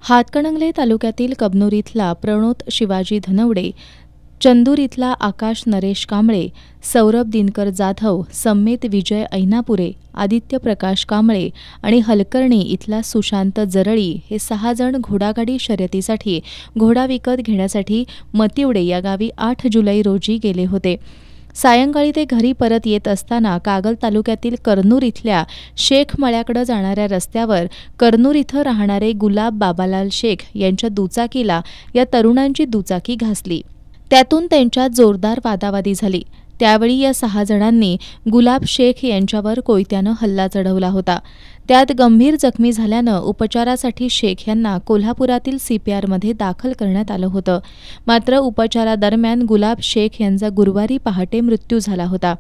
हातकणंगले तालुक्यातील कबनूर इथला प्रणोत शिवाजी धनवडे, चंदूर इथला आकाश नरेश कांबळे, सौरभ दिनकर जाधव, सम्मेत विजय ऐनापुरे, आदित्य प्रकाश कांबळे आणि हलकर्णी इथला सुशांत जरळी हे 6 जण घोडागाडी शर्यतीसाठी घोडा विकत घेण्यासाठी मतिवडे या गावी 8 जुलै रोजी गेले होते. सायंकाळी ते घरी परत येत असताना कागल तालुक्यातील करनूर इथल्या शेख मळ्याकडे जाणाऱ्या रस्त्यावर करनूर इथं राहणारे गुलाब बाबालाल शेख यांच्या दुचाकीला या तरुणांची दुचाकी घासली. त्यातून त्यांच्यात जोरदार वादावादी झाली. त्यावेळी या 6 जणांनी गुलाब शेख यांच्यावर कोयत्यानं हल्ला चढवला होता. त्यात गंभीर जखमी झाल्यानं उपचारासाठी शेख यांना कोल्हापुरातील सीपीआरमध्ये दाखल करण्यात आलं होतं. मात्र उपचारादरम्यान गुलाब शेख यांचा गुरुवारी पहाटे मृत्यू झाला होता.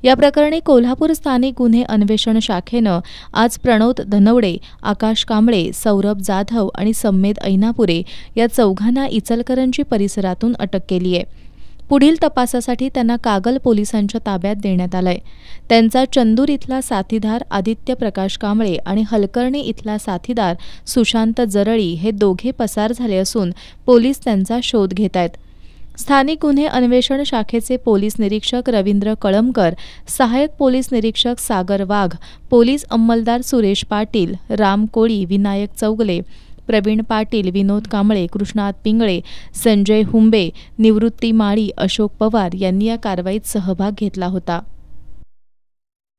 या प्रकरणी कोल्हापूर स्थानिक गुन्हे अन्वेषण शाखेनं आज प्रणोत धनवडे, आकाश कांबळे, सौरभ जाधव आणि सम्मेत ऐनापुरे या 4घांना इचलकरंजी परिसरातून अटक केली आहे. पुढील तपासासाठी त्यांना कागल पोलिसांच्या ताब्यात देण्यात आलंय. त्यांचा चंदूर इथला साथीदार आदित्य प्रकाश कांबळे आणि हलकर्णी इथला साथीदार सुशांत जरळी हे दोघे पसार झाले असून पोलीस त्यांचा शोध घेत आहेत. स्थानिक गुन्हे अन्वेषण शाखेचे पोलीस निरीक्षक रवींद्र कळमकर, सहाय्यक पोलीस निरीक्षक सागर वाघ, पोलीस अंमलदार सुरेश पाटील, राम कोळी, विनायक चौगले, प्रवीण पाटील, विनोद कांबळे, कृष्णात पिंगळे, संजय हुंबे, निवृत्ती माळी, अशोक पवार यांनी या कारवाईत सहभाग घेतला होता.